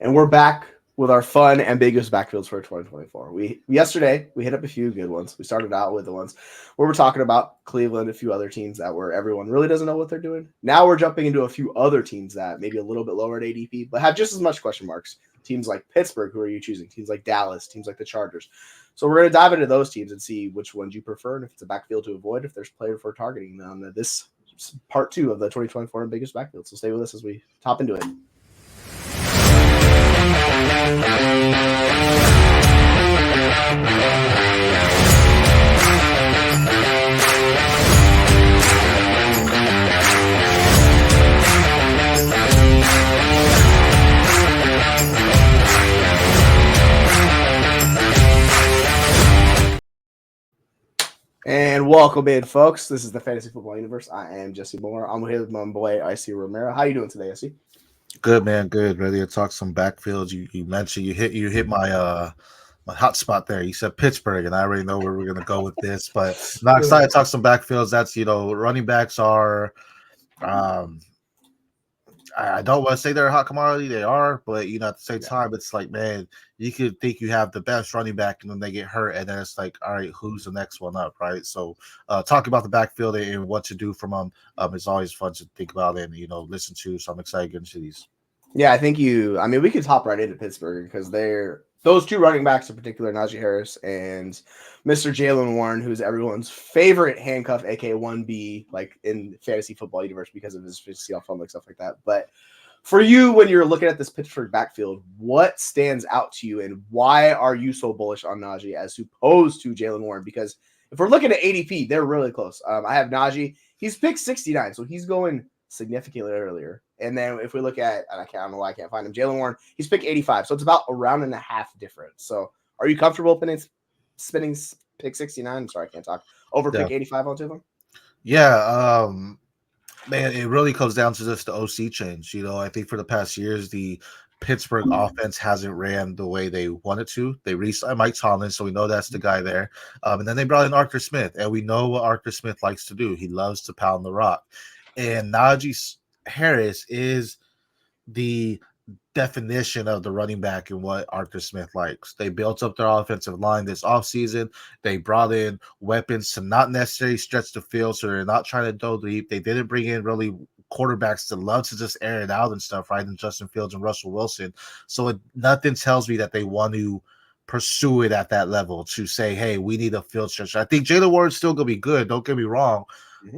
And we're back with our fun, ambiguous backfields for 2024. Yesterday we hit up a few good ones. We started out with the ones where we're talking about Cleveland, a few other teams that where everyone really doesn't know what they're doing. Now we're jumping into a few other teams that maybe a little bit lower at ADP, but have just as much question marks. Teams like Pittsburgh, who are you choosing? Teams like Dallas, teams like the Chargers. So we're going to dive into those teams and see which ones you prefer, and if it's a backfield to avoid, if there's player for targeting on this part two of the 2024 ambiguous backfield. So stay with us as we top into it. And welcome in, folks. This is the Fantasy Football Universe. I am Jesse Moore. I'm here with my boy, IC Romero. How you doing today, IC? Good, man. Good. Ready to talk some backfields. You mentioned you hit my hot spot there. You said Pittsburgh, and I already know where we're gonna go with this. But I'm not excited to talk some backfields. That's running backs are I don't want to say they're a hot commodity. They are, but at the same time, it's like, man, you could think you have the best running back, and then they get hurt, and then it's like, all right, who's the next one up, right? So, talking about the backfield and what to do from them, it's always fun to think about and listen to. So I'm excited to get into these. Yeah, I think we could hop right into Pittsburgh because those two running backs in particular, Najee Harris and Mr. Jalen Warren, who's everyone's favorite handcuff, aka 1B, like in fantasy football universe because of his efficiency on film, like stuff like that. But for you, when you're looking at this Pittsburgh backfield, what stands out to you and why are you so bullish on Najee as opposed to Jalen Warren? Because if we're looking at ADP, they're really close. I have Najee. He's picked 69, so he's going significantly earlier. And then if we look at, and I don't know why I can't find him, Jalen Warren, he's picked 85. So it's about a round and a half difference. So are you comfortable spinning pick 69? Sorry, I can't talk. Over pick 85 onto them? Yeah. Man, it really comes down to just the OC change. I think for the past years, the Pittsburgh offense hasn't ran the way they wanted to. They re-signed Mike Tomlin, so we know that's the guy there. And then they brought in Arthur Smith, and we know what Arthur Smith likes to do. He loves to pound the rock. And Najee Harris is the definition of the running back and what Arthur Smith likes. They built up their offensive line this offseason. They brought in weapons to not necessarily stretch the field, so they're not trying to go deep. They didn't bring in really quarterbacks that love to just air it out and stuff, right? And Justin Fields and Russell Wilson. So nothing tells me that they want to pursue it at that level to say, hey, we need a field stretch. I think Jalen Warren's still going to be good. Don't get me wrong.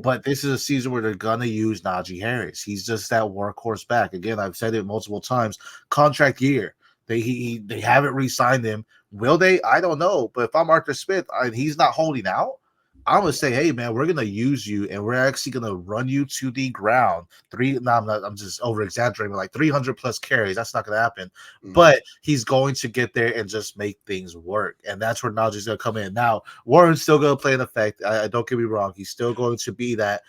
But this is a season where they're going to use Najee Harris. He's just that workhorse back. Again, I've said it multiple times. Contract year. They haven't re-signed him. Will they? I don't know. But if I'm Arthur Smith and he's not holding out, I'm going to say, hey, man, we're going to use you, and we're actually going to run you to the ground. I'm just over-exaggerating, like 300-plus carries. That's not going to happen. But he's going to get there and just make things work, and that's where Najee's going to come in. Now, Warren's still going to play an effect. Don't get me wrong. He's still going to be that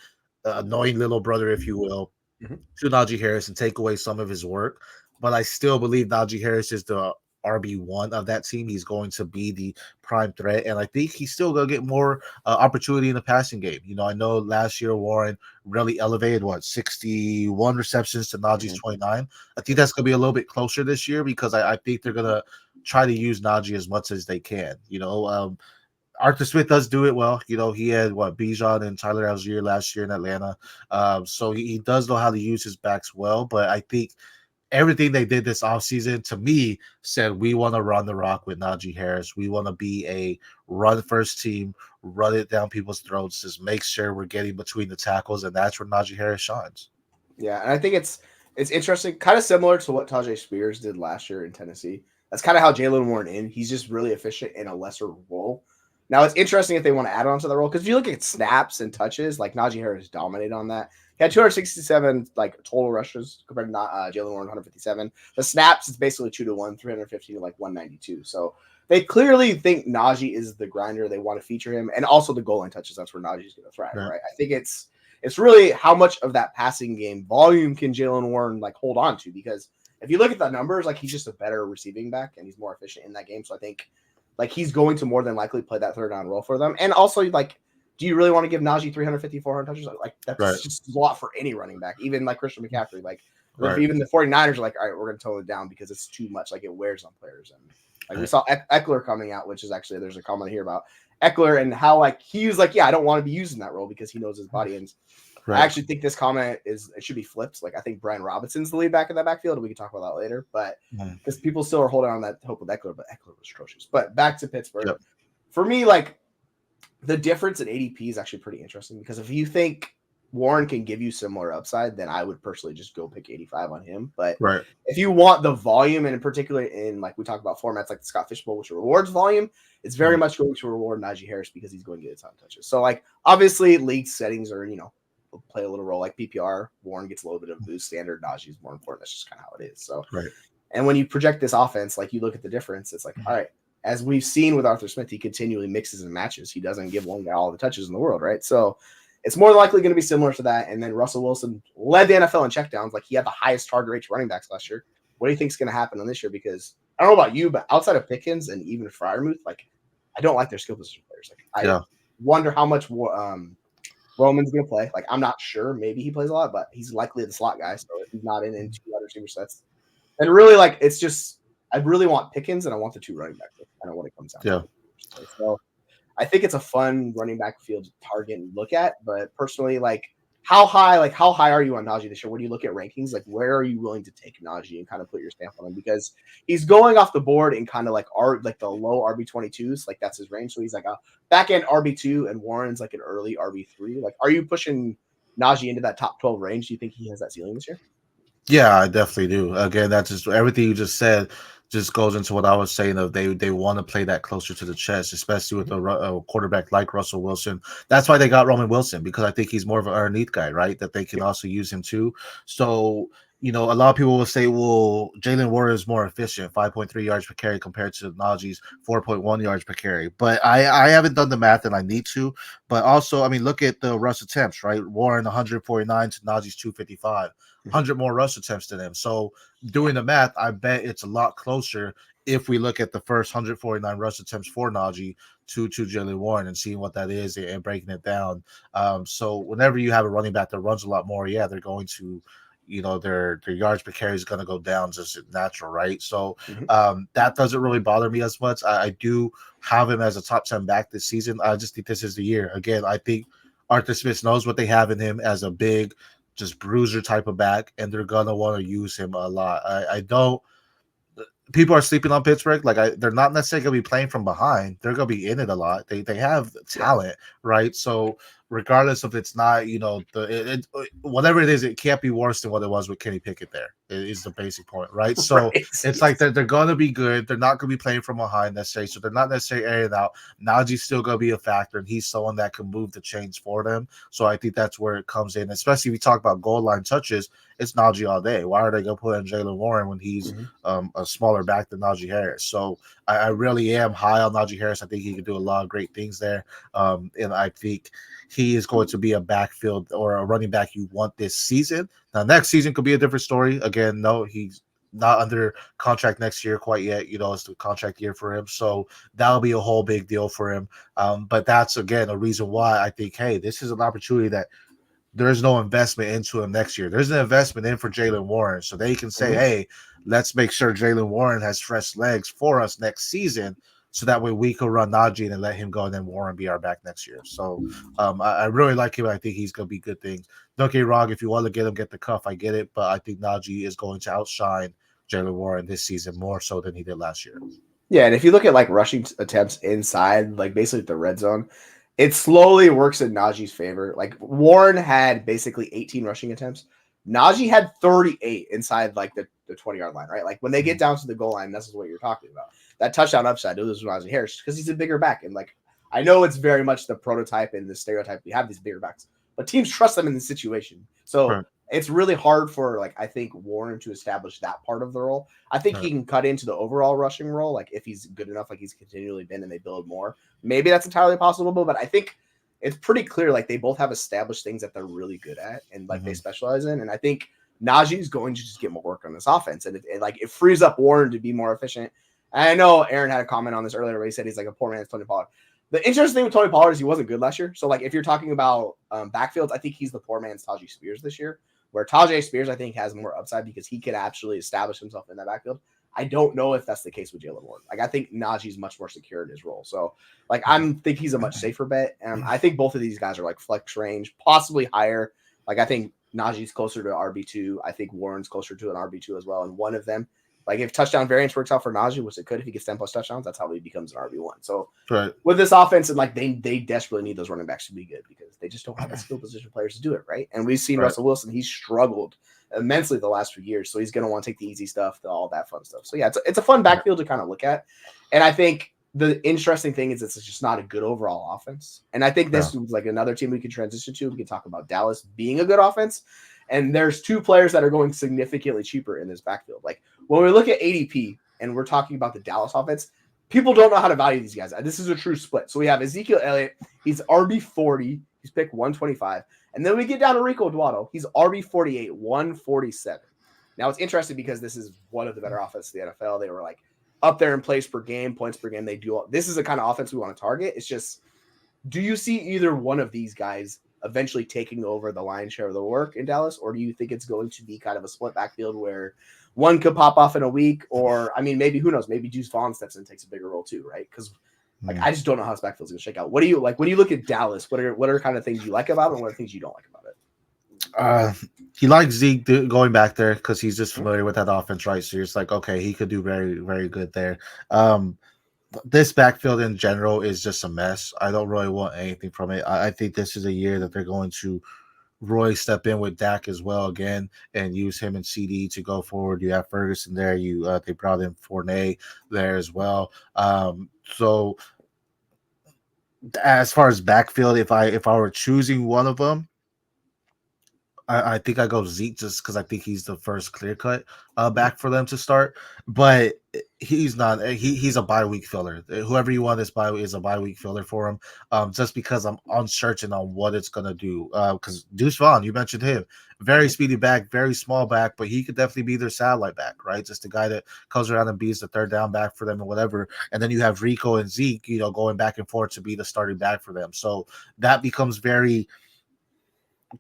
annoying little brother, if you will, to Najee Harris and take away some of his work. But I still believe Najee Harris is the RB1 of that team. He's going to be the prime threat, and I think he's still going to get more opportunity in the passing game. I know last year Warren really elevated 61 receptions to Najee's 29. I think that's going to be a little bit closer this year because I think they're going to try to use Najee as much as they can. Arthur Smith does do it well. He had Bijan and Tyler Algier last year in Atlanta. So he does know how to use his backs well, but I think everything they did this offseason, to me, said we want to run the rock with Najee Harris. We want to be a run-first team, run it down people's throats, just make sure we're getting between the tackles, and that's where Najee Harris shines. Yeah, and I think it's interesting, kind of similar to what Tajay Spears did last year in Tennessee. That's kind of how Jalen Warren he's just really efficient in a lesser role. Now, it's interesting if they want to add on to the role, because if you look at snaps and touches, like Najee Harris dominated on that. He had 267 total rushes compared to Jalen Warren 157. The snaps is basically 2-1, 350 to 192. So they clearly think Najee is the grinder. They want to feature him, and also the goal line touches. That's where Najee's going to thrive, right? I think it's really how much of that passing game volume can Jalen Warren hold on to, because if you look at the numbers, he's just a better receiving back and he's more efficient in that game. So I think he's going to more than likely play that third down role for them, and also do you really want to give Najee 350, 400 touches? That's just a lot for any running back, even Christian McCaffrey. If even the 49ers are like, all right, we're going to tone it down because it's too much. Like it wears on players. And like we saw Eckler coming out, which is actually, there's a comment here about Eckler and how like he was like, yeah, I don't want to be used in that role because he knows his body. And I actually think this comment it should be flipped. Like I think Brian Robinson's the lead back in that backfield, and we can talk about that later. But because people still are holding on that hope with Eckler, but Eckler was atrocious. But back to Pittsburgh, for me, like the difference in ADP is actually pretty interesting because if you think Warren can give you similar upside, then I would personally just go pick 85 on him. But if you want the volume, and in particular in like we talk about formats like the Scott Fish Bowl, which rewards volume, it's very much going to reward Najee Harris because he's going to get a ton of touches. So like obviously league settings are, play a little role like PPR. Warren gets a little bit of a boost. Standard Najee is more important. That's just kind of how it is. So and when you project this offense, like you look at the difference, it's like, all right, as we've seen with Arthur Smith, he continually mixes and matches. He doesn't give one guy all the touches in the world, right? So it's more likely going to be similar to that. And then Russell Wilson led the NFL in checkdowns. Like he had the highest target rate to running backs last year. What do you think is going to happen on this year? Because I don't know about you, but outside of Pickens and even Freiermuth, like I don't like their skill position players. Like I wonder how much Roman's going to play. Like I'm not sure. Maybe he plays a lot, but he's likely the slot guy. So if he's not in two other receiver sets, and really like it's just I really want Pickens and I want the two running backs. That's kind of what it comes down to. So I think it's a fun running back field target and look at, but personally, like how high are you on Najee this year? When you look at rankings, like where are you willing to take Najee and kind of put your stamp on him? Because he's going off the board in kind of like the low RB22s, like that's his range. So he's like a back end RB2 and Warren's like an early RB3. Like, are you pushing Najee into that top 12 range? Do you think he has that ceiling this year? Yeah, I definitely do. Again, that's just everything you just said just goes into what I was saying of they want to play that closer to the chest, especially with a quarterback like Russell Wilson. That's why they got Roman Wilson, because I think he's more of an underneath guy, right? That they can also use him too. So, a lot of people will say, well, Jalen Warren is more efficient, 5.3 yards per carry compared to Najee's 4.1 yards per carry. But I haven't done the math and I need to. But also, I mean, look at the rush attempts, right? Warren 149 to Najee's 255. 100 more rush attempts than him. So doing the math, I bet it's a lot closer if we look at the first 149 rush attempts for Najee to Jalen Warren and seeing what that is and breaking it down. So whenever you have a running back that runs a lot more, they're going to, their yards per carry is going to go down just natural, right? So that doesn't really bother me as much. I do have him as a top 10 back this season. I just think this is the year. Again, I think Arthur Smith knows what they have in him as a big, just bruiser type of back, and they're gonna want to use him a lot. I don't. People are sleeping on Pittsburgh. Like they're not necessarily gonna be playing from behind. They're gonna be in it a lot. They have talent, right? So regardless if it's not, whatever it is, it can't be worse than what it was with Kenny Pickett. There is the basic point, right? So it's like they're gonna be good. They're not gonna be playing from behind necessarily. So they're not necessarily airing out. Najee's still gonna be a factor, and he's someone that can move the chains for them. So I think that's where it comes in. Especially if we talk about goal line touches, it's Najee all day. Why are they gonna put in Jalen Warren when he's a smaller back than Najee Harris? So I really am high on Najee Harris. I think he can do a lot of great things there, and I think he is going to be a backfield or a running back you want this season. Now, next season could be a different story. Again, no, he's not under contract next year quite yet. It's the contract year for him. So that'll be a whole big deal for him. But that's, again, a reason why I think, hey, this is an opportunity that there's no investment into him next year. There's an investment in for Jalen Warren. So they can say, hey, let's make sure Jalen Warren has fresh legs for us next season. So that way we can run Najee and let him go, and then Warren be our back next year. So I really like him. I think he's going to be good things. Don't get me wrong. If you want to get him, get the cuff. I get it. But I think Najee is going to outshine Jalen Warren this season more so than he did last year. Yeah, and if you look at like rushing attempts inside, like basically the red zone, it slowly works in Najee's favor. Like Warren had basically 18 rushing attempts. Najee had 38 inside like the 20-yard line, right? Like when they get down to the goal line, this is what you're talking about. That touchdown upside, it was Najee Harris because he's a bigger back. And like, I know it's very much the prototype and the stereotype. We have these bigger backs, but teams trust them in the situation. So it's really hard for, like, I think Warren to establish that part of the role. I think he can cut into the overall rushing role. Like if he's good enough, like he's continually been, and they build more, maybe that's entirely possible. But I think it's pretty clear, like they both have established things that they're really good at and like they specialize in. And I think Najee is going to just get more work on this offense. And it frees up Warren to be more efficient. And I know Aaron had a comment on this earlier where he said he's like a poor man's Tony Pollard. The interesting thing with Tony Pollard is he wasn't good last year. So like if you're talking about backfields, I think he's the poor man's Tajee Spears this year. where Tajay Spears, I think, has more upside because he could actually establish himself in that backfield. I don't know if that's the case with Jalen Warren. Like, I think Najee's much more secure in his role. So, like, I think he's a much safer bet. And I think both of these guys are like flex range, possibly higher. Like, I think Najee's closer to RB2. I think Warren's closer to an RB2 as well. And one of them, like, if touchdown variance works out for Najee, which it could if he gets 10 plus touchdowns, that's how he becomes an RB1. So, with this offense, and like, they desperately need those running backs to be good because they just don't have the skill position players to do it, right? And we've seen Russell Wilson, he's struggled immensely the last few years. So he's going to want to take the easy stuff, all that fun stuff. So yeah, it's a fun backfield to kind of look at. And I think the interesting thing is it's just not a good overall offense. And I think this was like another team we could transition to. We could talk about Dallas being a good offense. And there's two players that are going significantly cheaper in this backfield. Like when we look at ADP and we're talking about the Dallas offense, people don't know how to value these guys. This is a true split. So we have Ezekiel Elliott. He's RB40. He's picked 125. And then we get down to Rico Dwaddle. He's RB48, 147. Now, it's interesting because this is one of the better offenses in the NFL. They were like up there in plays per game, points per game. They do all. This is the kind of offense we want to target. It's just, do you see either one of these guys eventually taking over the lion's share of the work in Dallas? Or do you think it's going to be kind of a split backfield where one could pop off in a week? Or, I mean, maybe, who knows? Maybe Deuce Vaughn steps in and takes a bigger role too, right? Because like, I just don't know how this backfield's going to shake out. What do you like when you look at Dallas? What are kind of things you like about it, and what are things you don't like about it? He likes Zeke going back there because he's just familiar with that offense, right? So you're just like, okay, he could do very, very good there. This backfield in general is just a mess. I don't really want anything from it. I think this is a year that they're going to really step in with Dak as well again and use him and CD to go forward. You have Ferguson there. They brought in Fournette there as well. So as far as backfield, if I were choosing one of them, I think I go Zeke just because I think he's the first clear cut back for them to start. But he's not. He's a bye week filler. Whoever you want is a bye week filler for him. Just because I'm uncertain on what it's gonna do. Because Deuce Vaughn, you mentioned him, very speedy back, very small back, but he could definitely be their satellite back, right? Just a guy that comes around and be the third down back for them and whatever. And then you have Rico and Zeke, going back and forth to be the starting back for them. So that becomes very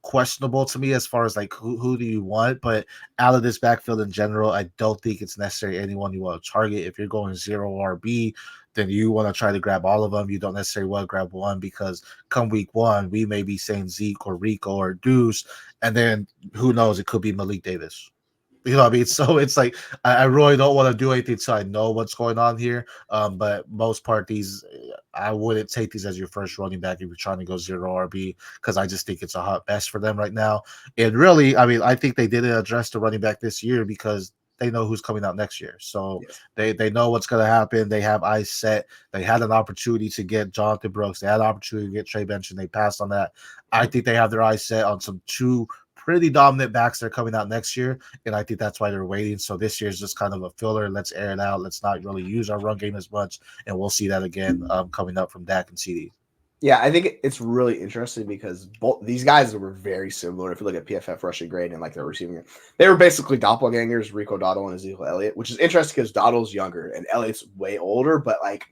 questionable to me as far as like who do you want. But out of this backfield in general, I don't think it's necessary anyone you want to target. If you're going 0 RB, then you want to try to grab all of them. You don't necessarily want to grab one because come week one, we may be saying Zeke or Rico or Deuce, and then who knows, it could be Malik Davis. You know what I mean? So it's like I really don't want to do anything until I know what's going on here. But most part, I wouldn't take these as your first running back if you're trying to go 0 RB because I just think it's a hot best for them right now. And really, I mean, I think they didn't address the running back this year because they know who's coming out next year. So they know what's going to happen. They have eyes set. They had an opportunity to get Jonathan Brooks. They had an opportunity to get Trey Bench, and they passed on that. I think they have their eyes set on some two pretty dominant backs that are coming out next year, and I think that's why they're waiting. So this year is just kind of a filler. Let's air it out. Let's not really use our run game as much, and we'll see that again coming up from Dak and CD. Yeah, I think it's really interesting because both these guys were very similar. If you look at PFF rushing grade and like their receiving, they were basically doppelgangers, Rico Dowdle and Ezekiel Elliott, which is interesting because Dowdle's younger and Elliott's way older. But like,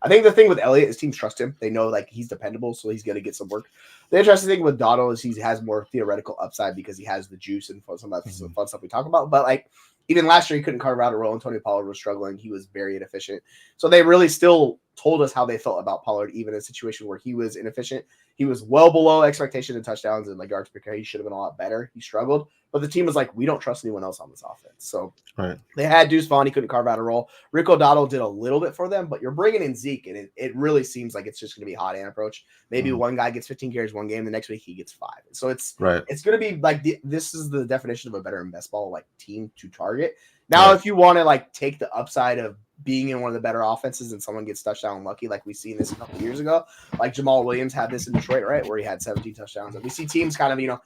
I think the thing with Elliott is teams trust him. They know like he's dependable, so he's going to get some work. The interesting thing with Dowdle is he has more theoretical upside because he has the juice and some of that fun stuff we talk about. But like, even last year, he couldn't carve out a role. Antonio Pollard was struggling. He was very inefficient. So they really still told us how they felt about Pollard, even in a situation where he was inefficient. He was well below expectation in touchdowns and like yards per carry. He should have been a lot better. He struggled. But the team was like, we don't trust anyone else on this offense. So they had Deuce Vaughn. He couldn't carve out a role. Rico Dowdle did a little bit for them, but you're bringing in Zeke, and it really seems like it's just going to be a hot hand approach. Maybe one guy gets 15 carries one game. The next week he gets 5. So it's going to be like this is the definition of a better and best ball like team to target. Now, if you want to like take the upside of being in one of the better offenses and someone gets touchdown lucky, like we seen this a couple years ago, like Jamal Williams had this in Detroit, right, where he had 17 touchdowns. And we see teams kind of,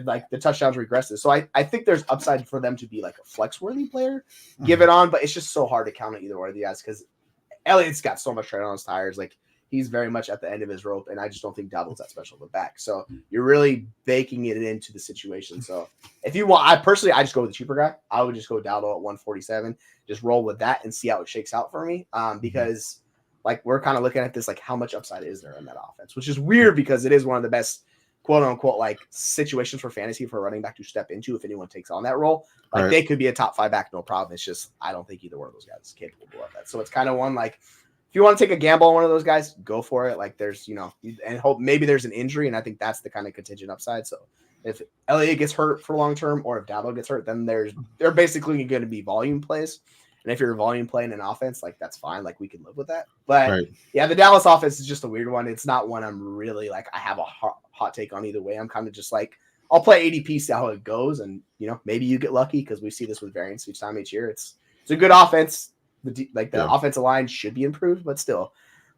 like the touchdowns regresses. So I think there's upside for them to be like a flex-worthy player, give it on, but it's just so hard to count on either one of the guys because Elliott's got so much tread on his tires. Like he's very much at the end of his rope, and I just don't think Dowdle's that special of a back. So you're really baking it into the situation. So if you want, I just go with the cheaper guy. I would just go Dowdle at 147, just roll with that and see how it shakes out for me. Because like we're kind of looking at this, like how much upside is there in that offense, which is weird because it is one of the best quote unquote like situations for fantasy for a running back to step into if anyone takes on that role. Like Right. they could be a top 5 back, no problem. It's just I don't think either one of those guys is capable of that. So it's kind of one like if you want to take a gamble on one of those guys, go for it. Like there's and hope maybe there's an injury, and I think that's the kind of contingent upside. So if Elliott gets hurt for long term, or if Dabo gets hurt, then they're basically going to be volume plays. And if you're a volume playing an offense, like that's fine. Like we can live with that. But Right. yeah, the Dallas offense is just a weird one. It's not one I'm really like I have a hot take on either way. I'm kind of just like I'll play ADP, see how it goes, and maybe you get lucky because we see this with variance each year. It's a good offense. The offensive line should be improved, but still,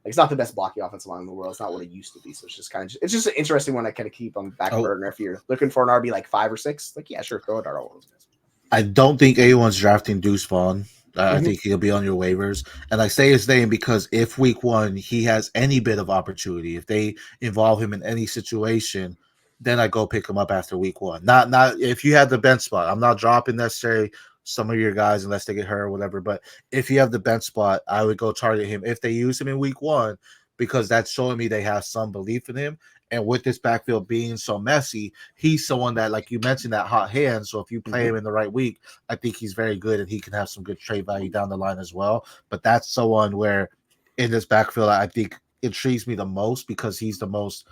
like it's not the best blocking offensive line in the world. It's not what it used to be. So it's just an interesting one I kind of keep on the back burner. If you're looking for an RB like 5 or 6, like yeah, sure, throw it out all those guys. I don't think anyone's drafting Deuce Vaughn. I think he'll be on your waivers. And I say his name because if week 1 he has any bit of opportunity, if they involve him in any situation, then I go pick him up after week 1. Not if you have the bench spot. I'm not dropping necessarily some of your guys unless they get hurt or whatever. But if you have the bench spot, I would go target him if they use him in week 1 because that's showing me they have some belief in him. And with this backfield being so messy, he's someone that, like you mentioned, that hot hand. So if you play him in the right week, I think he's very good and he can have some good trade value down the line as well. But that's someone where in this backfield, I think intrigues me the most because he's the most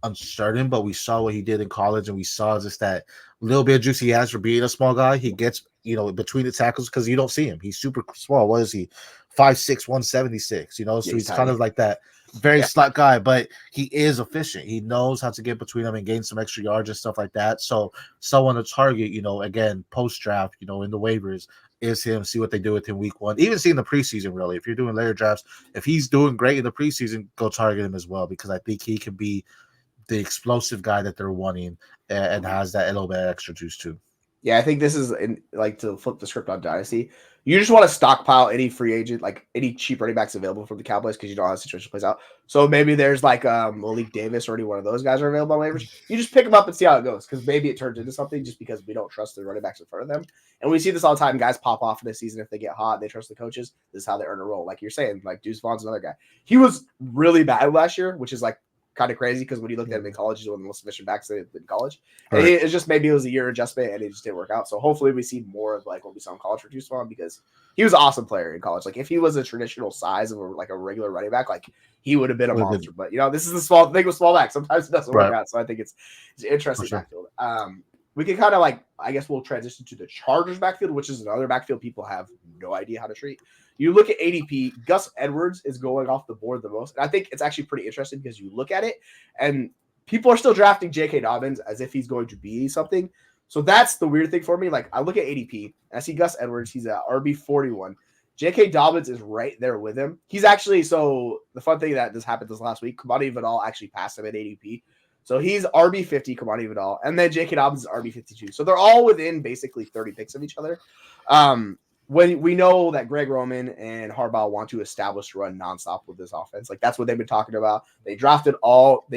uncertain. But we saw what he did in college and we saw just that little bit of juice he has for being a small guy. He gets, between the tackles because you don't see him. He's super small. What is he? 5'6", 176, so he's kind of like that very slight guy, but he is efficient. He knows how to get between them and gain some extra yards and stuff like that. So someone to target, again, post-draft, in the waivers is him, see what they do with him week 1. Even seeing the preseason, really. If you're doing layer drafts, if he's doing great in the preseason, go target him as well because I think he can be the explosive guy that they're wanting and has that little bit of extra juice too. Yeah, I think this is like to flip the script on Dynasty. You just want to stockpile any free agent, like any cheap running backs available from the Cowboys because you don't know how the situation plays out. So maybe there's like Malik Davis or any one of those guys are available on waivers. You just pick them up and see how it goes because maybe it turns into something just because we don't trust the running backs in front of them. And we see this all the time. Guys pop off in the season if they get hot. They trust the coaches. This is how they earn a role. Like you're saying, like Deuce Vaughn's another guy. He was really bad last year, which is like kind of crazy because when you looked at him in college, he's one of the most efficient backs in college. And it's just maybe it was a year adjustment and it just didn't work out. So hopefully we see more of like what we saw in college for Deuce Vaughn because he was an awesome player in college. Like if he was a traditional size of like a regular running back, like he would have been a monster. But this is the small thing with small backs. Sometimes it doesn't work out. So I think it's an interesting backfield. We can kind of like, I guess we'll transition to the Chargers backfield, which is another backfield people have no idea how to treat. You look at ADP, Gus Edwards is going off the board the most. And I think it's actually pretty interesting because you look at it and people are still drafting J.K. Dobbins as if he's going to be something. So that's the weird thing for me. Like I look at ADP and I see Gus Edwards. He's at RB41. J.K. Dobbins is right there with him. He's actually, so the fun thing that just happened this last week, Kamani Vidal actually passed him at ADP. So he's RB50, Kamani Vidal, and then J.K. Dobbins is RB52. So they're all within basically 30 picks of each other. When we know that Greg Roman and Harbaugh want to establish run nonstop with this offense, like that's what they've been talking about. They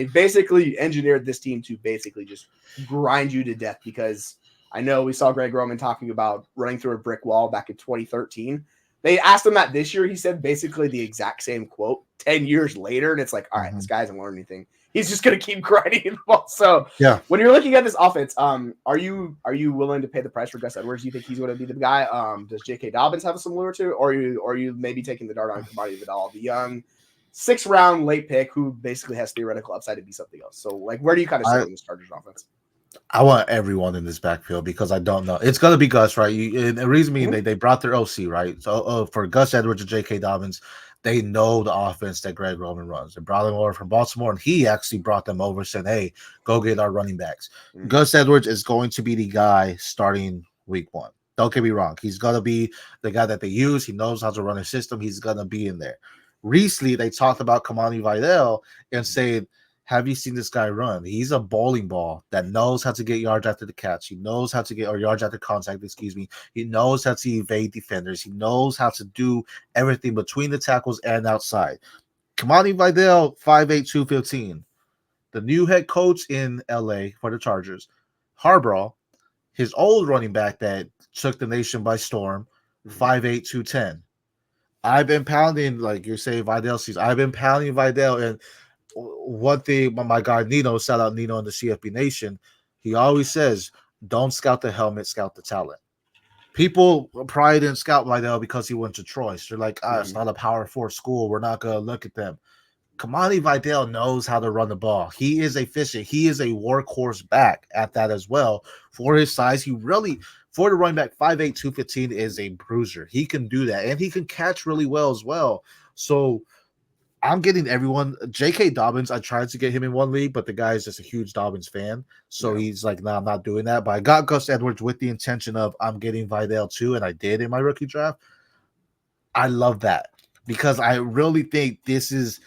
basically engineered this team to basically just grind you to death because I know we saw Greg Roman talking about running through a brick wall back in 2013. They asked him that this year. He said basically the exact same quote 10 years later. And it's like, all right, this guy hasn't learned anything. He's just going to keep grinding the ball. So yeah, when you're looking at this offense, are you willing to pay the price for Gus Edwards? Do you think he's going to be the guy? Does J.K. Dobbins have a similar to, or are you maybe taking the dart on Kamani Vidal, the young 6th round late pick who basically has theoretical upside to be something else? So like, where do you kind of sit on this Chargers offense? I want everyone in this backfield because I don't know. It's going to be Gus, right? And the reason being they brought their OC, right? So for Gus Edwards and J.K. Dobbins, they know the offense that Greg Roman runs. They brought them over from Baltimore, and he actually brought them over, saying, hey, go get our running backs. Gus Edwards is going to be the guy starting week 1. Don't get me wrong. He's going to be the guy that they use. He knows how to run a system. He's going to be in there. Recently, they talked about Kamani Vidal and said, have you seen this guy run? He's a bowling ball that knows how to get yards after the catch. He knows how to get, or yards after contact, excuse me. He knows how to evade defenders. He knows how to do everything between the tackles and outside. Kamani Vidal, 5'8", 215. The new head coach in LA for the Chargers, Harbaugh, his old running back that took the nation by storm, 5'8", 210. I've been pounding, like you're saying, Vidal sees. I've been pounding Vidal, and one thing my guy Nino, shout out Nino in the CFB Nation, he always says, don't scout the helmet, scout the talent. People probably didn't scout Vidal because he went to Troy. So they're like, it's not a Power 4 school. We're not going to look at them. Kamani Vidal knows how to run the ball. He is efficient. He is a workhorse back at that as well. For his size, he really, for the running back, 5'8", 215 is a bruiser. He can do that. And he can catch really well as well. So I'm getting everyone. J.K. Dobbins, I tried to get him in one league, but the guy is just a huge Dobbins fan. So he's like, no, I'm not doing that. But I got Gus Edwards with the intention of I'm getting Vidal too, and I did in my rookie draft. I love that because I really think this is,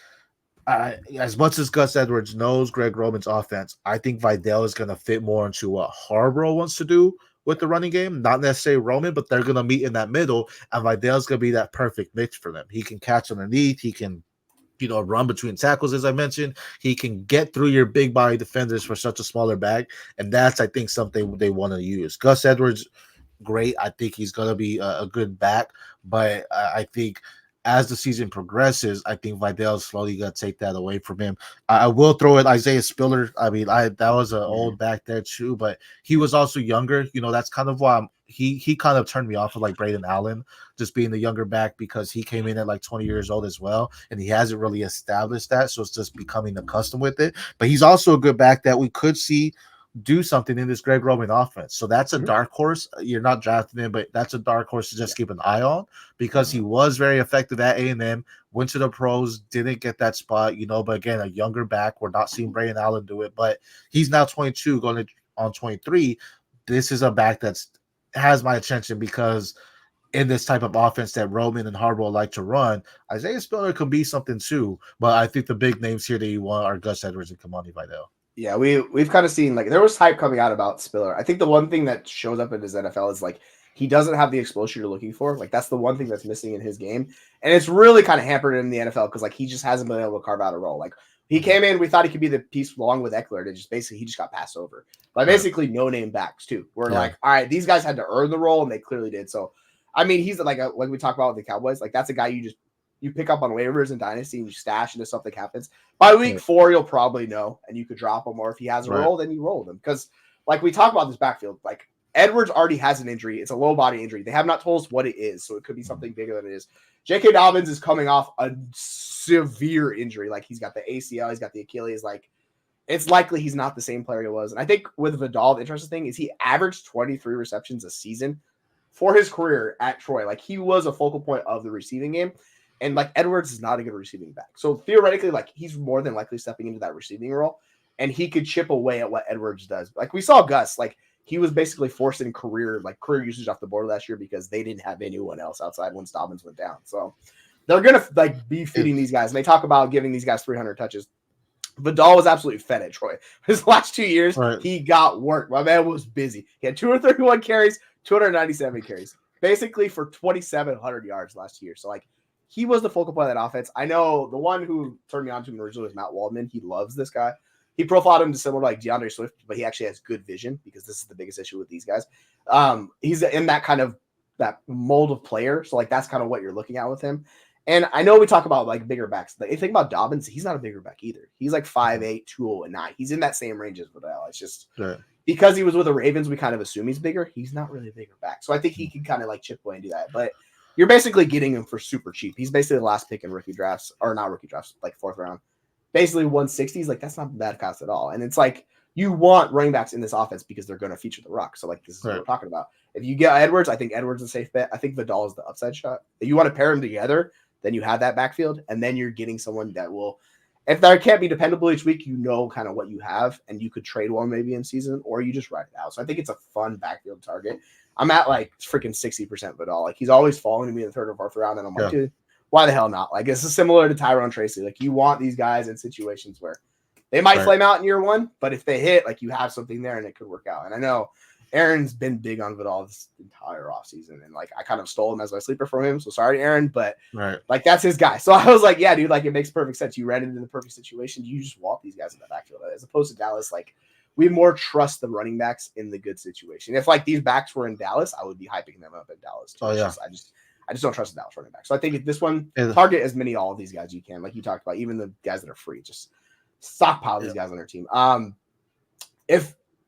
as much as Gus Edwards knows Greg Roman's offense, I think Vidal is going to fit more into what Harbaugh wants to do with the running game. Not necessarily Roman, but they're going to meet in that middle, and Vidal's going to be that perfect mix for them. He can catch underneath. He can run between tackles, as I mentioned. He can get through your big body defenders for such a smaller bag, and that's, I think, something they want to use. Gus Edwards, great. I think he's going to be a good back, but I think as the season progresses, I think Vidal's slowly going to take that away from him. I will throw in Isaiah Spiller. I mean, that was an old back there too, but he was also younger. That's kind of why he kind of turned me off of like Braden Allen, just being the younger back, because he came in at like 20 years old as well, and he hasn't really established that, so it's just becoming accustomed with it. But he's also a good back that we could see do something in this Greg Roman offense. So that's a dark horse. You're not drafting him, but that's a dark horse to just keep an eye on, because he was very effective at A&M, went to the pros, didn't get that spot, but again, a younger back. We're not seeing Braden Allen do it, but he's now 22 going on 23. This is a back that's has my attention, because in this type of offense that Roman and Harbaugh like to run, Isaiah Spiller could be something too. But I think the big names here that you want are Gus Edwards and Kamani Vidal. Yeah, we've kind of seen, like, there was hype coming out about Spiller. I think the one thing that shows up in his NFL is like he doesn't have the exposure you're looking for. Like, that's the one thing that's missing in his game, and it's really kind of hampered him in the NFL because like he just hasn't been able to carve out a role. Like, he came in, we thought he could be the piece along with Eckler, and he just got passed over by basically no name backs too. We're like, all right, these guys had to earn the role, and they clearly did. So, I mean, he's like we talk about with the Cowboys, like that's a guy you pick up on waivers and dynasty and you stash, and if something happens by week 4, you'll probably know, and you could drop him, or if he has a role, then you roll him. Because like we talk about this backfield, like Edwards already has an injury. It's a low body injury. They have not told us what it is, so it could be something bigger than it is. J.K. Dobbins is coming off a severe injury. Like, he's got the ACL, he's got the Achilles. Like, it's likely he's not the same player he was. And I think with Vidal, the interesting thing is he averaged 23 receptions a season for his career at Troy. Like, he was a focal point of the receiving game. And like Edwards is not a good receiving back. So theoretically, like, he's more than likely stepping into that receiving role, and he could chip away at what Edwards does. Like, we saw Gus, like, he was basically forcing career usage off the board last year because they didn't have anyone else outside when Dobbins went down. So they're going to like be feeding these guys. And they talk about giving these guys 300 touches. Vidal was absolutely fed at Troy. His last 2 years, he got work. My man was busy. He had 231 carries, 297 carries, basically for 2,700 yards last year. So like, he was the focal point of that offense. I know the one who turned me on to him originally was Matt Waldman. He loves this guy. He profiled him to similar like DeAndre Swift, but he actually has good vision, because this is the biggest issue with these guys. He's in that kind of that mold of player. So like, that's kind of what you're looking at with him. And I know we talk about like bigger backs. If you think about Dobbins, he's not a bigger back either. He's like 5'8", 209. He's in that same range as Vidal. It's just because he was with the Ravens, we kind of assume he's bigger. He's not really a bigger back. So I think he can kind of like chip away and do that. But you're basically getting him for super cheap. He's basically the last pick in rookie drafts, or not rookie drafts, like 4th round. Basically 160s. Like, that's not a bad cost at all. And it's like, you want running backs in this offense because they're going to feature the ruck. So like, this is what we're talking about. If you get Edwards, I think Edwards is a safe bet. I think Vidal is the upside shot. If you want to pair them together, then you have that backfield, and then you're getting someone that will, if they can't be dependable each week, kind of what you have, and you could trade one maybe in season, or you just ride it out. So I think it's a fun backfield target. I'm at like freaking 60% Vidal. Like, he's always falling to me in the 3rd or 4th round, and I'm like, dude, why the hell not? Like, this is similar to Tyrone Tracy. Like, you want these guys in situations where they might flame out in year 1, but if they hit, like, you have something there and it could work out. And I know Aaron's been big on Vidal this entire offseason, and like, I kind of stole him as my sleeper from him. So sorry, Aaron, but like, that's his guy. So I was like, yeah, dude, like, it makes perfect sense. You ran into the perfect situation. You just want these guys in the backfield, as opposed to Dallas. Like, we more trust the running backs in the good situation. If like these backs were in Dallas, I would be hyping them up in Dallas too. I just don't trust the Dallas running back. So I think this one, target as many all of these guys you can, like you talked about, even the guys that are free. Just stockpile Yeah. these guys on their team.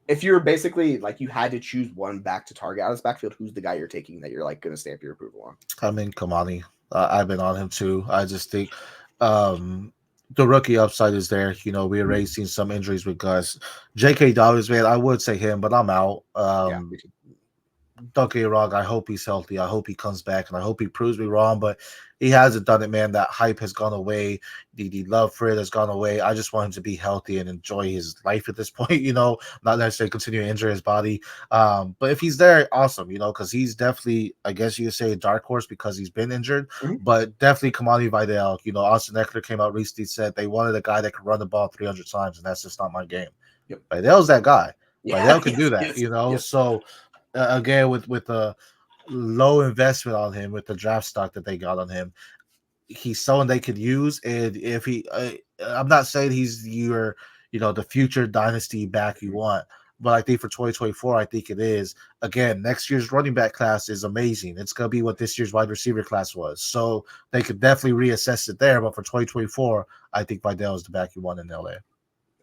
If you're basically like you had to choose one back to target out of this backfield, who's the guy you're taking that you're like going to stamp your approval on? I mean, Kamani. I've been on him too. I just think um, the rookie upside is there. We already seen some injuries with Gus. J.K. Dobbins, man, I would say him, but I'm out. Yeah, Don't get me wrong. I hope he's healthy. I hope he comes back, and I hope he proves me wrong. But he hasn't done it, man. That hype has gone away. The love for it has gone away. I just want him to be healthy and enjoy his life at this point. Not necessarily continue to injure his body. But if he's there, awesome. Because he's definitely, I guess you could say, a dark horse because he's been injured. Mhm. But definitely Kamani Vidal. Austin Eckler came out recently, said they wanted a guy that could run the ball 300 times, and that's just not my game. Yep. Vidal's that guy. Yeah, Vidal can do that. yes. So. Again, with a low investment on him, with the draft stock that they got on him, he's someone they could use. And if I'm not saying he's the future dynasty back you want, but I think for 2024, I think it is. Again, next year's running back class is amazing. It's gonna be what this year's wide receiver class was, so they could definitely reassess it there. But for 2024, I think Vidal is the back you want in LA.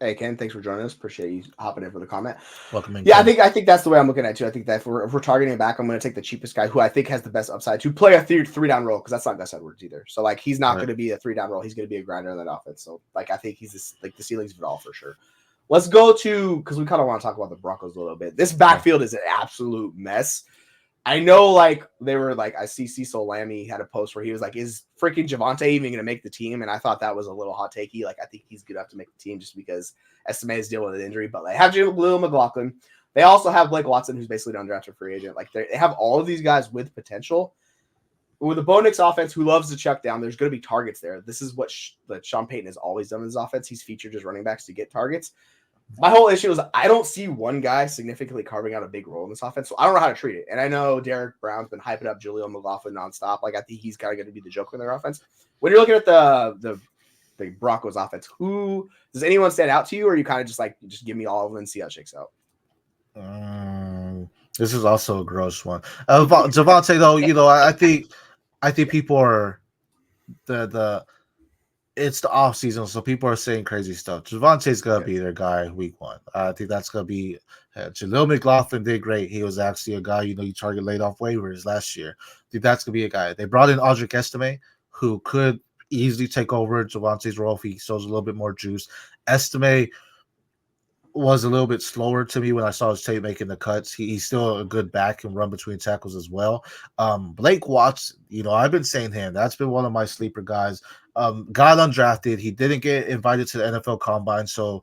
Hey Ken, thanks for joining us. Appreciate you hopping in for the comment. Welcome in. Yeah, Ken. I think that's the way I'm looking at it too. I think that if we're targeting back, I'm going to take the cheapest guy who I think has the best upside to play a three down role because that's not Gus Edwards either. So like he's not going to be a 3 down role. He's going to be a grinder in that offense. So like I think he's like the ceilings of it all for sure. Let's go to because we kind of want to talk about the Broncos a little bit. This backfield is an absolute mess. I know, like they were like I see Cecil Lammy had a post where he was like, "Is freaking Javonte even going to make the team?" And I thought that was a little hot takey. Like I think he's good enough to make the team just because Estime is dealing with an injury. But they have Jaleel McLaughlin. They also have Blake Watson, who's basically an undrafted free agent. Like they have all of these guys with potential. With the Bo Nix offense, who loves to check down, there's going to be targets there. This is what Sean Payton has always done in his offense. He's featured his running backs to get targets. My whole issue is I don't see one guy significantly carving out a big role in this offense, so I don't know how to treat it. And I know Derek Brown's been hyping up Jaleel McLaughlin nonstop. Like I think he's kind of going to be the joker in their offense. When you're looking at the Broncos offense, who does anyone stand out to you, or are you kind of just like just give me all of them and see how it shakes out? This is also a gross one. Javonte, though, I think people are it's the off season, so people are saying crazy stuff. Javonte's gonna be their guy week 1. I think that's gonna be Jaleel McLaughlin did great. He was actually a guy, you target laid off waivers last year. I think that's gonna be a guy. They brought in Audric Estime, who could easily take over Javonte's role if he shows a little bit more juice. Estime was a little bit slower to me when I saw his tape making the cuts. He's still a good back and run between tackles as well. Blake Watson, I've been saying him. That's been one of my sleeper guys. Got undrafted. He didn't get invited to the NFL Combine, so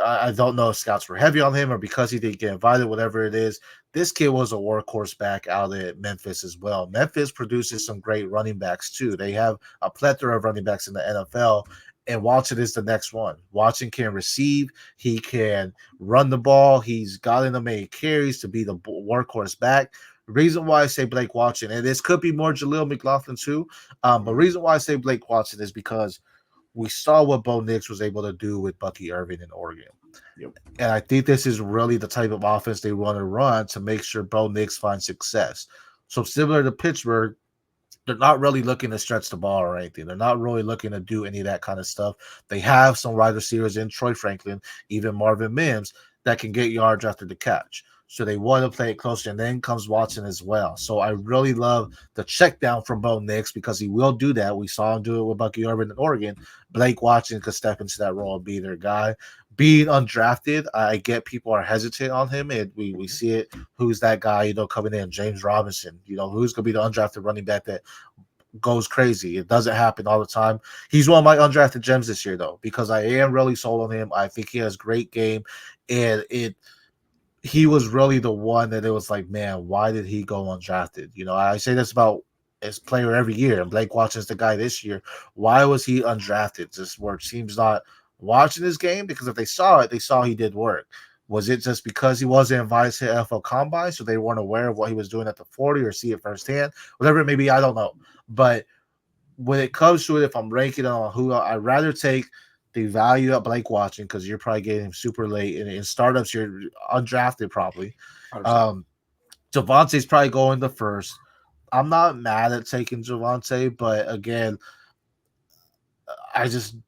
I don't know if scouts were heavy on him or because he didn't get invited, whatever it is. This kid was a workhorse back out at Memphis as well. Memphis produces some great running backs too. They have a plethora of running backs in the NFL. And Watson is the next one. Watson can receive. He can run the ball. He's gotten the many carries to be the workhorse back. Reason why I say Blake Watson, and this could be more Jaleel McLaughlin too, but reason why I say Blake Watson is because we saw what Bo Nix was able to do with Bucky Irving in Oregon. Yep. And I think this is really the type of offense they want to run to make sure Bo Nix finds success. So similar to Pittsburgh, they're not really looking to stretch the ball or anything. They're not really looking to do any of that kind of stuff. They have some wide receivers in Troy Franklin, even Marvin Mims, that can get yards after the catch. So they want to play it closer, and then comes Watson as well. So I really love the check down from Bo Nix because he will do that. We saw him do it with Bucky Irving in Oregon. Blake Watson could step into that role and be their guy. Being undrafted, I get people are hesitant on him, and we see it. Who's that guy, coming in? James Robinson. Who's going to be the undrafted running back that goes crazy? It doesn't happen all the time. He's one of my undrafted gems this year, though, because I am really sold on him. I think he has great game, and he was really the one that it was like, man, why did he go undrafted? I say this about his player every year, and Blake Watson's the guy this year. Why was he undrafted? Just where teams not watching his game, because if they saw it, they saw he did work. Was it just because he wasn't invited to NFL Combine, so they weren't aware of what he was doing at the 40 or see it firsthand? Whatever it may be, I don't know. But when it comes to it, if I'm ranking on who I'd rather take the value of Blake Watson, because you're probably getting him super late. And in startups, you're undrafted probably. Javonte's probably going the first. I'm not mad at taking Javonte, but again,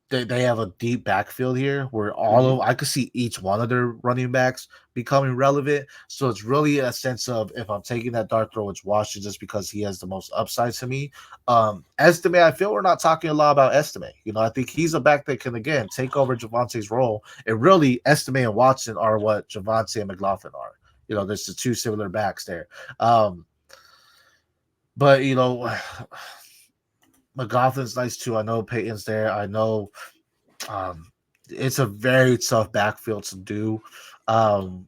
they have a deep backfield here where all of I could see each one of their running backs becoming relevant. So it's really a sense of if I'm taking that dart throw, it's Washington just because he has the most upside to me. Estime, I feel we're not talking a lot about Estime. I think he's a back that can again take over Javante's role. And really, Estime and Watson are what Javante and McLaughlin are. There's the two similar backs there. But McLaughlin's nice too. I know Peyton's there. I know it's a very tough backfield to do. I'll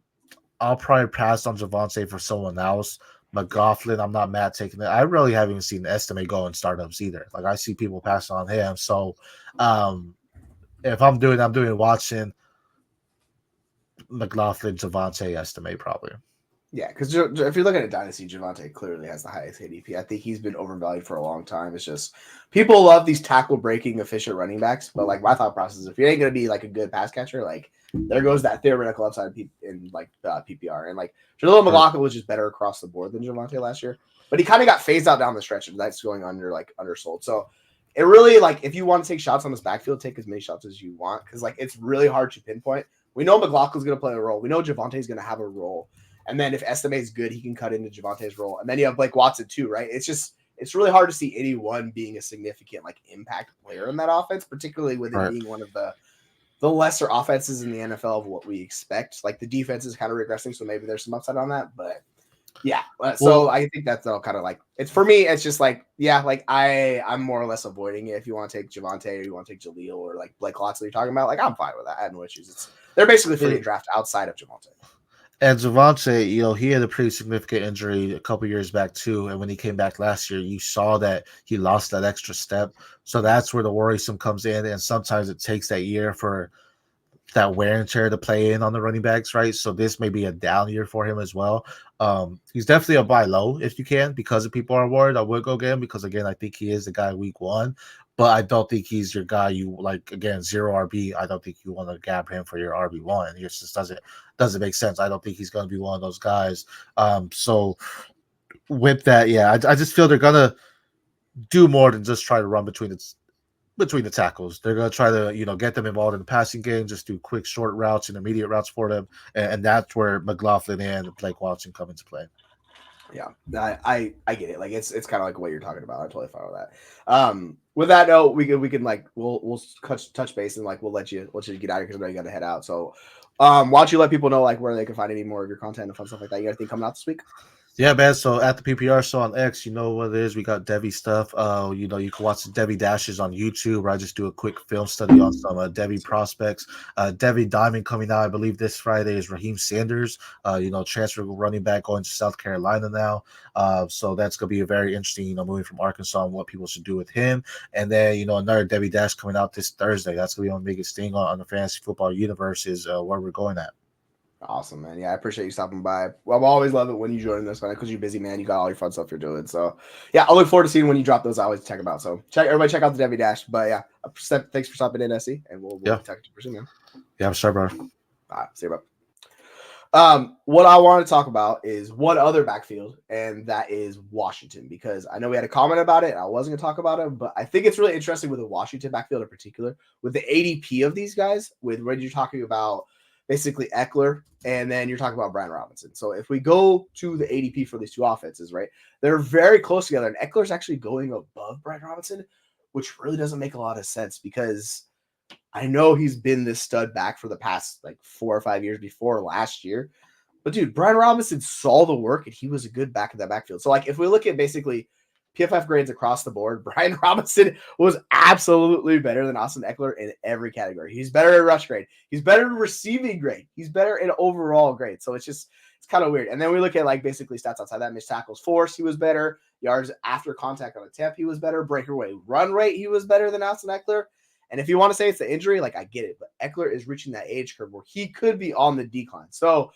probably pass on Javante for someone else. McLaughlin, I'm not mad taking it. I really haven't even seen Estimate go in startups either. Like I see people passing on him. So if I'm doing Watson, McLaughlin, Javante, Estimate probably. Yeah, because if you're looking at Dynasty, Javante clearly has the highest ADP. I think he's been overvalued for a long time. It's just people love these tackle breaking efficient running backs, but like my thought process is if you ain't gonna be like a good pass catcher, like there goes that theoretical upside in like PPR. And like Jaleel McLaughlin was just better across the board than Javante last year, but he kind of got phased out down the stretch, and that's going undersold. So it really like if you want to take shots on this backfield, take as many shots as you want because like it's really hard to pinpoint. We know McLaughlin's gonna play a role. We know Javante's gonna have a role. And then if Estime is good, he can cut into Javante's role. And then you have Blake Watson too, right? It's really hard to see anyone being a significant like impact player in that offense, particularly with it being one of the lesser offenses in the NFL of what we expect. Like the defense is kind of regressing, so maybe there's some upside on that. But yeah, so I think that's all kind of like it's for me. It's just like like I'm more or less avoiding it. If you want to take Javante or you want to take Jaleel or like Blake Watson, you're talking about, like I'm fine with that. I have no issues. They're basically free to draft outside of Javante. And Javante, he had a pretty significant injury a couple years back too. And when he came back last year, you saw that he lost that extra step. So that's where the worrisome comes in. And sometimes it takes that year for that wear and tear to play in on the running backs, right? So this may be a down year for him as well. He's definitely a buy low if you can, because if people are worried, I would go get him because again, I think he is the guy week 1. But I don't think he's your guy. You like again 0 RB. I don't think you want to grab him for your RB1. It just doesn't make sense. I don't think he's going to be one of those guys. So with that, I just feel they're gonna do more than just try to run between the tackles. They're gonna try to get them involved in the passing game. Just do quick short routes and immediate routes for them, and that's where McLaughlin and Blake Watson come into play. Yeah, I get it. Like it's kind of like what you're talking about. I'm totally fine with that. With that note, we can like we'll touch base and like we'll let you get out of here because I know you got to head out. So, why don't you let people know like where they can find any more of your content and fun stuff like that? You got anything coming out this week? Yeah, man. So at the PPR, so on X, you know what it is. We got Devi stuff. You can watch the Devi Dashes on YouTube, where I just do a quick film study on some Devi prospects. Devi Diamond coming out, I believe, this Friday is Raheem Sanders. Transfer running back going to South Carolina now. So that's gonna be a very interesting, moving from Arkansas and what people should do with him. And then another Devi Dash coming out this Thursday. That's gonna be my biggest thing on the fantasy football universe is where we're going at. Awesome, man. Yeah, I appreciate you stopping by. Well, I always love it when you join this, because you're busy, man. You got all your fun stuff you're doing. So, yeah, I look forward to seeing when you drop those. I always check them out. So, everybody check out the Devi Dash. But, yeah, thanks for stopping in, SC, and we'll talk to you soon, man. Yeah, sure, bro. All right, see you, bro. What I want to talk about is one other backfield, and that is Washington, because I know we had a comment about it, and I wasn't going to talk about it, but I think it's really interesting with the Washington backfield in particular, with the ADP of these guys, with when you're talking about basically Eckler, and then you're talking about Brian Robinson. So if we go to the ADP for these two offenses, right, they're very close together, and Eckler's actually going above Brian Robinson, which really doesn't make a lot of sense because I know he's been this stud back for the past like 4 or 5 years before last year. But dude, Brian Robinson saw the work and he was a good back in that backfield. So like if we look at basically PFF grades across the board, Brian Robinson was absolutely better than Austin Eckler in every category. He's better at rush grade. He's better in receiving grade. He's better in overall grade. So it's kind of weird. And then we look at like basically stats outside that. Missed tackles force, he was better. Yards after contact on attempt, he was better. Breakaway run rate, he was better than Austin Eckler. And if you want to say it's the injury, like I get it, but Eckler is reaching that age curve where he could be on the decline. So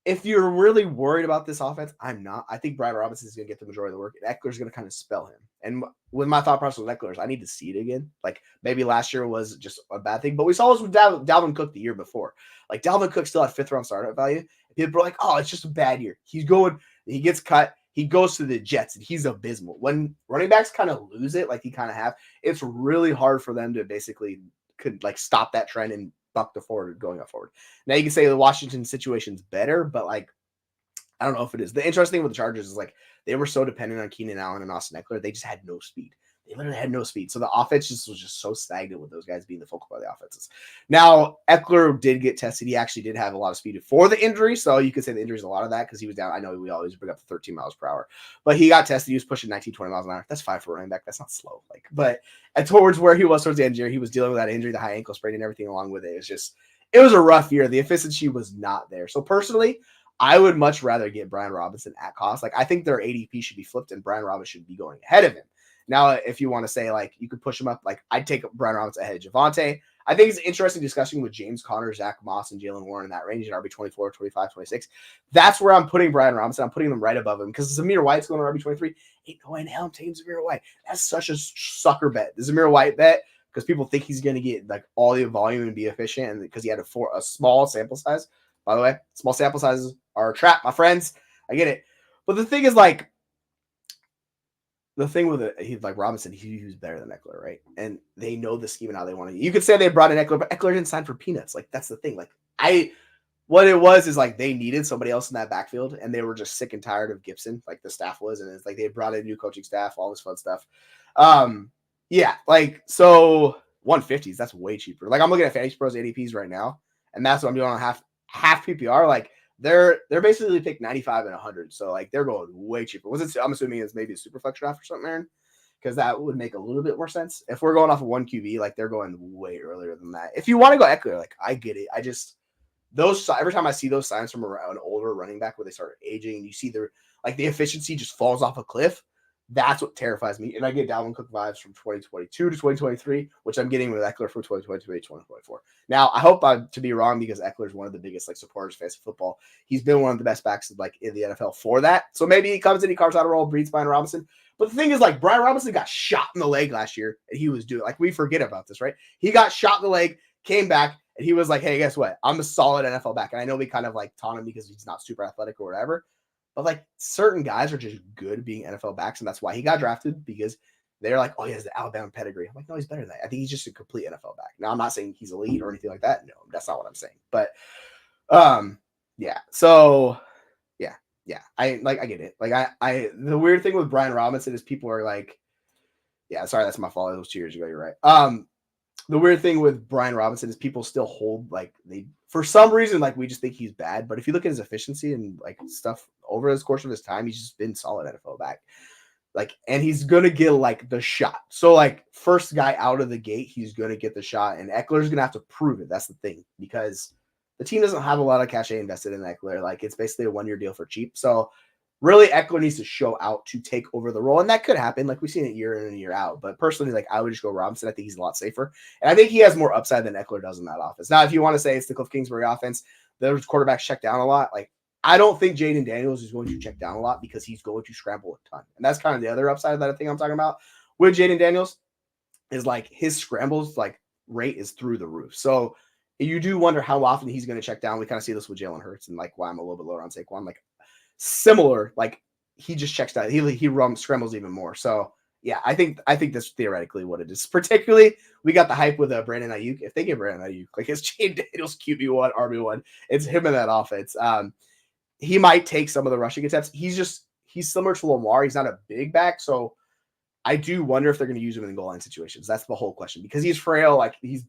if you're really worried about this offense, I'm not. I think Brian Robinson is going to get the majority of the work, and Eckler's going to kind of spell him. And with my thought process with Eckler, I need to see it again. Like maybe last year was just a bad thing, but we saw this with Dalvin Cook the year before. Like Dalvin Cook still had 5th round startup value. People were like, "Oh, it's just a bad year." He gets cut. He goes to the Jets and he's abysmal. When running backs kind of lose it, like he kind of have, it's really hard for them to basically could like stop that trend and buck the forward going up forward. Now you can say the Washington situation's better, but like I don't know if it is. The interesting thing with the Chargers is like they were so dependent on Keenan Allen and Austin Eckler, they just had no speed. They literally had no speed. So the offense was just so stagnant with those guys being the focal point of the offenses. Now, Eckler did get tested. He actually did have a lot of speed for the injury. So you could say the injury is a lot of that because he was down. I know we always bring up the 13 miles per hour, but he got tested. He was pushing 19, 20 miles an hour. That's fine for a running back. That's not slow. Like, but towards where he was towards the end of the year, he was dealing with that injury, the high ankle sprain and everything along with it. It was a rough year. The efficiency was not there. So personally, I would much rather get Brian Robinson at cost. Like, I think their ADP should be flipped and Brian Robinson should be going ahead of him. Now, if you want to say, like, you could push him up, like, I'd take Brian Robinson ahead of Javonte. I think it's an interesting discussion with James Conner, Zach Moss, and Jalen Warren in that range in RB 24, 25, 26. That's where I'm putting Brian Robinson. I'm putting them right above him because Zamir White's going to RB 23. Ain't no way in hell I'm taking Zamir White. That's such a sucker bet. The Zamir White bet, because people think he's going to get, like, all the volume and be efficient, and because he had a small sample size. By the way, small sample sizes are a trap, my friends. I get it. But the thing is, like, the thing with it, he's like Robinson, he was better than Eckler, right? And they know the scheme and how they want to. You could say they brought in Eckler, but Eckler didn't sign for peanuts. Like, that's the thing. Like, what it was is like they needed somebody else in that backfield, and they were just sick and tired of Gibson, like the staff was, and it's like they brought in a new coaching staff, all this fun stuff. Yeah, like so 150s, that's way cheaper. Like I'm looking at Fantasy Pros ADPs right now, and that's what I'm doing on half PPR. Like they're basically picked 95 and 100, so like they're going way cheaper. I'm assuming it's maybe a super flex draft or something, Aaron, because that would make a little bit more sense. If we're going off of one QB, like they're going way earlier than that. If you want to go Eckler, like I get it. I just every time I see those signs from an older running back where they start aging, and you see the efficiency just falls off a cliff. That's what terrifies me. And I get Dalvin Cook vibes from 2022 to 2023, which I'm getting with Eckler from 2023 to 2024. Now, I hope I'm to be wrong because Eckler is one of the biggest like supporters of fantasy football. He's been one of the best backs like in the NFL for that. So maybe he comes in, he carves out a role, breeds Brian Robinson. But the thing is, like, Brian Robinson got shot in the leg last year, and he was doing, like, we forget about this, right? He got shot in the leg, came back, and he was like, hey, guess what? I'm a solid NFL back. And I know we kind of like taunt him because he's not super athletic or whatever. But like certain guys are just good being NFL backs, and that's why he got drafted, because they're like, oh, he has the Alabama pedigree. I'm like, no, he's better than that. I think he's just a complete NFL back. Now, I'm not saying he's elite or anything like that. No, that's not what I'm saying. But yeah. So yeah. I get it. Like the weird thing with Brian Robinson is people are like, yeah, sorry, that's my fault. It was 2 years ago. You're right. The weird thing with Brian Robinson is people still hold like for some reason, like we just think he's bad. But if you look at his efficiency and like stuff over the course of his time, he's just been solid NFL back. Like, and he's gonna get like the shot. So like first guy out of the gate, he's gonna get the shot, and Eckler's gonna have to prove it. That's the thing, because the team doesn't have a lot of cachet invested in Eckler. Like it's basically a 1-year deal for cheap. So really, Eckler needs to show out to take over the role, and that could happen. Like we've seen it year in and year out. But personally, like I would just go Robinson. I think he's a lot safer, and I think he has more upside than Eckler does in that offense. Now, if you want to say it's the Cliff Kingsbury offense, those quarterbacks check down a lot. Like I don't think Jaden Daniels is going to check down a lot because he's going to scramble a ton, and that's kind of the other upside that I think I'm talking about with Jaden Daniels is like his scrambles like rate is through the roof. So you do wonder how often he's going to check down. We kind of see this with Jalen Hurts, and like why I'm a little bit lower on Saquon. Like similar, like he just checks down. He scrambles even more. So yeah, I think that's theoretically what it is. Particularly, we got the hype with Brandon Ayuk. If they give Brandon Ayuk like his Jane Daniels QB1, RB1, it's him in that offense. He might take some of the rushing attempts. He's similar to Lamar. He's not a big back, so I do wonder if they're going to use him in the goal line situations. That's the whole question, because he's frail. Like he's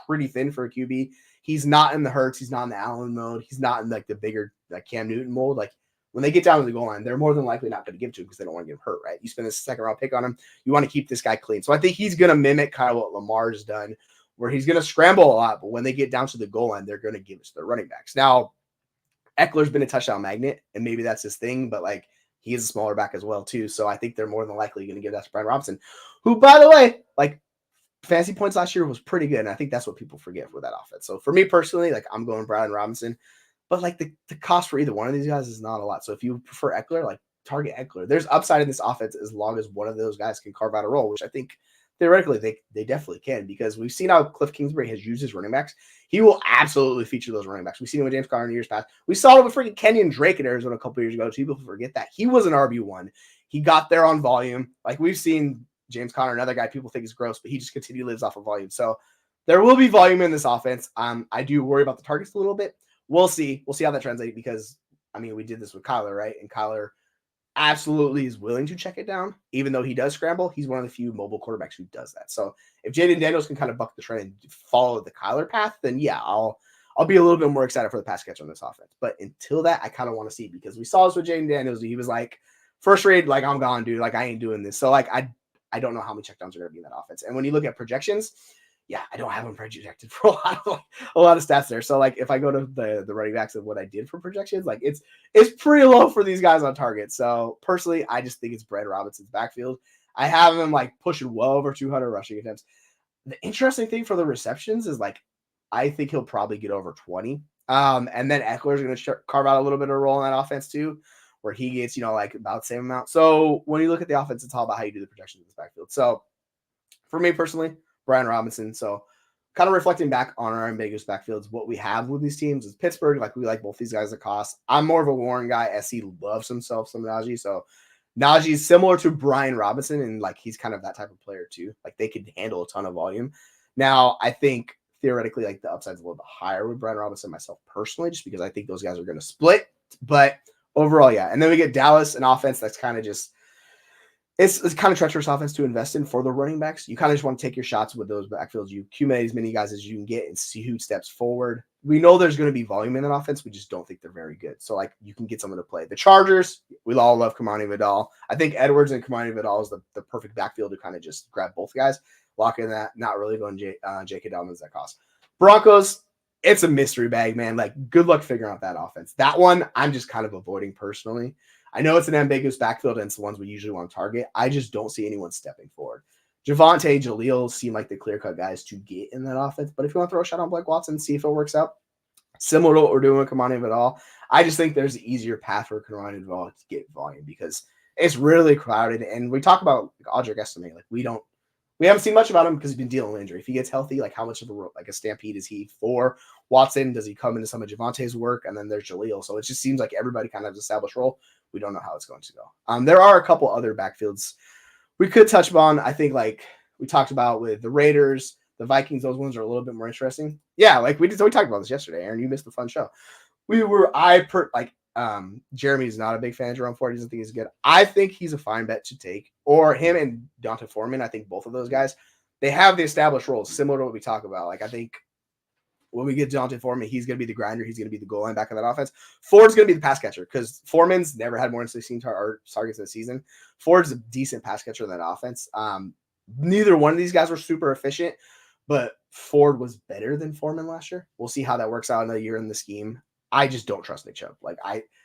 pretty thin for a QB. He's not in the Hurts. He's not in the Allen mode. He's not in like the bigger like Cam Newton mold. Like when they get down to the goal line, they're more than likely not going to give it to him because they don't want to get him hurt, right? You spend a second round pick on him. You want to keep this guy clean. So I think he's going to mimic kind of what Lamar's done, where he's going to scramble a lot, but when they get down to the goal line, they're going to give it to their running backs. Now, Eckler's been a touchdown magnet, and maybe that's his thing, but like he is a smaller back as well too. So I think they're more than likely going to give that to Brian Robinson, who, by the way, like fantasy points last year was pretty good. And I think that's what people forget with that offense. So for me personally, like I'm going Brian Robinson, but like the cost for either one of these guys is not a lot. So if you prefer Eckler, like target Eckler. There's upside in this offense as long as one of those guys can carve out a role, which I think theoretically they definitely can, because we've seen how Cliff Kingsbury has used his running backs. He will absolutely feature those running backs. We've seen it with James Conner in years past. We saw it with freaking Kenyon Drake in Arizona a couple of years ago. People forget that. He was an RB1. He got there on volume. Like we've seen James Conner, another guy people think is gross, but he just continually lives off of volume. So there will be volume in this offense. I do worry about the targets a little bit. We'll see. We'll see how that translates, because, I mean, we did this with Kyler, right? And Kyler absolutely is willing to check it down. Even though he does scramble, he's one of the few mobile quarterbacks who does that. So if Jaden Daniels can kind of buck the trend and follow the Kyler path, then yeah, I'll be a little bit more excited for the pass catch on this offense. But until that, I kind of want to see, because we saw this with Jaden Daniels. He was like, first read, like, I'm gone, dude. Like, I ain't doing this. So, like, I don't know how many checkdowns are going to be in that offense. And when you look at projections, yeah, I don't have them projected for a lot of stats there. So, like, if I go to the running backs of what I did for projections, like, it's pretty low for these guys on target. So, personally, I just think it's Brian Robinson's backfield. I have him, like, pushing well over 200 rushing attempts. The interesting thing for the receptions is, like, I think he'll probably get over 20. And then Eckler's going to carve out a little bit of a role in that offense too, where he gets, like, about the same amount. So when you look at the offense, it's all about how you do the projections in this backfield. So for me personally, Brian Robinson. So kind of reflecting back on our Ambiguous backfields, what we have with these teams is Pittsburgh. Like, we like both these guys at cost. I'm more of a Warren guy. SC loves himself some Najee. So Najee's similar to Brian Robinson, and, like, he's kind of that type of player too. Like, they could handle a ton of volume. Now, I think theoretically, like, the upside's a little bit higher with Brian Robinson myself personally, just because I think those guys are going to split. But overall, yeah. And then we get Dallas, an offense that's kind of just, it's kind of treacherous offense to invest in for the running backs. You kind of just want to take your shots with those backfields. You accumulate as many guys as you can get and see who steps forward. We know there's going to be volume in that offense. We just don't think they're very good. So, like, you can get someone to play. The Chargers, we all love Kamani Vidal. I think Edwards and Kamani Vidal is the perfect backfield to kind of just grab both guys, lock in that, not really going J.K. Dobbins that cost. Broncos, it's a mystery bag, man. Like, good luck figuring out that offense. That one, I'm just kind of avoiding personally. I know it's an ambiguous backfield, and it's the ones we usually want to target. I just don't see anyone stepping forward. Javonte, Jaleel seem like the clear-cut guys to get in that offense. But if you want to throw a shot on Blake Watson, see if it works out, similar to what we're doing with Kamani Vidal, I just think there's an easier path for Kamani Vidal to get volume, because it's really crowded. And we talk about, like, Audric Estime. Like, we haven't seen much about him because he's been dealing with injury. If he gets healthy, like, how much of a stampede is he for Watson? Does he come into some of Javonte's work? And then there's Jaleel. So it just seems like everybody kind of has established role. We don't know how it's going to go. There are a couple other backfields we could touch upon. I think, like we talked about with the Raiders, the Vikings, those ones are a little bit more interesting. Yeah, like we talked about this yesterday, Aaron. You missed the fun show. Jeremy's not a big fan of Jerome Ford. He doesn't think he's good. I think he's a fine bet to take. Or him and D'Onta Foreman. I think both of those guys, they have the established roles similar to what we talk about. Like, I think when we get D'Onta Foreman, he's going to be the grinder. He's going to be the goal line back of that offense. Ford's going to be the pass catcher, because Foreman's never had more than 16 targets in the season. Ford's a decent pass catcher in that offense. Neither one of these guys were super efficient, but Ford was better than Foreman last year. We'll see how that works out in a year in the scheme. I just don't trust Nick Chubb. Like,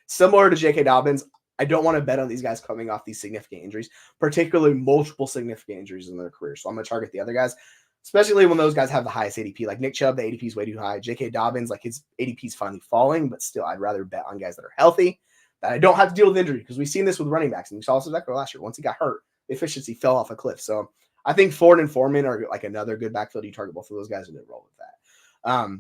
similar to J.K. Dobbins, I don't want to bet on these guys coming off these significant injuries, particularly multiple significant injuries in their career. So I'm going to target the other guys, especially when those guys have the highest ADP. Like Nick Chubb, the ADP is way too high. J.K. Dobbins, like, his ADP is finally falling, but still, I'd rather bet on guys that are healthy, that I don't have to deal with injury, because we've seen this with running backs, and we saw this with Eckler last year. Once he got hurt, the efficiency fell off a cliff. So I think Ford and Foreman are, like, another good backfield. You target both of those guys and then roll with that.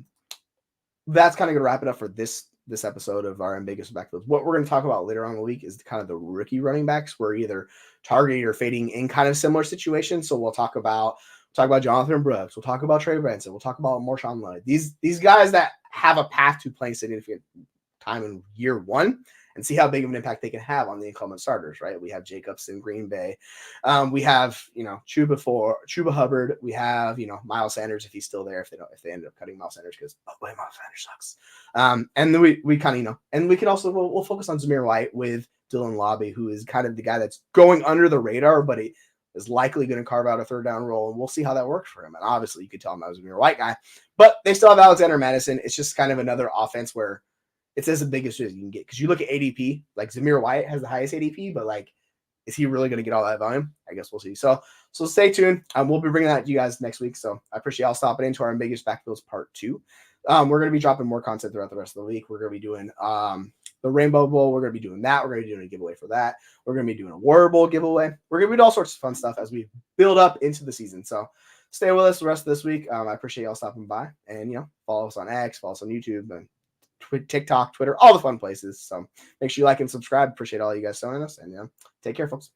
That's kind of going to wrap it up for this episode of our Ambiguous backfields. What we're going to talk about later on in the week is kind of the rookie running backs. We're either targeting or fading in kind of similar situations. So we'll talk about Jonathan Brooks. We'll talk about Trey Benson. We'll talk about Marshawn Lloyd. These guys that have a path to playing significant time in year one, and see how big of an impact they can have on the incumbent starters, right? We have Jacobs in Green Bay. We have, Chuba Hubbard. We have, Miles Sanders, if he's still there, if they end up cutting Miles Sanders, because, oh boy, Miles Sanders sucks. And then we kind of, and we can also, we'll focus on Zamir White with Dylan Lobby, who is kind of the guy that's going under the radar, but he is likely going to carve out a third down role, and we'll see how that works for him. And obviously you could tell him I was a Zamir White guy, but they still have Alexander Madison. It's just kind of another offense where it's as big as you can get. Because you look at ADP, like Zamir White has the highest ADP, but, like, is he really going to get all that volume? I guess we'll see. So stay tuned. We'll be bringing that to you guys next week. So I appreciate y'all stopping into our Ambiguous Backfields Part 2. We're going to be dropping more content throughout the rest of the week. We're going to be doing the Rainbow Bowl. We're going to be doing that. We're going to be doing a giveaway for that. We're going to be doing a Water Bowl giveaway. We're going to be doing all sorts of fun stuff as we build up into the season. So stay with us the rest of this week. I appreciate y'all stopping by, and follow us on X, follow us on YouTube, and TikTok, Twitter, all the fun places. So make sure you like and subscribe. Appreciate all you guys showing us, and take care, folks.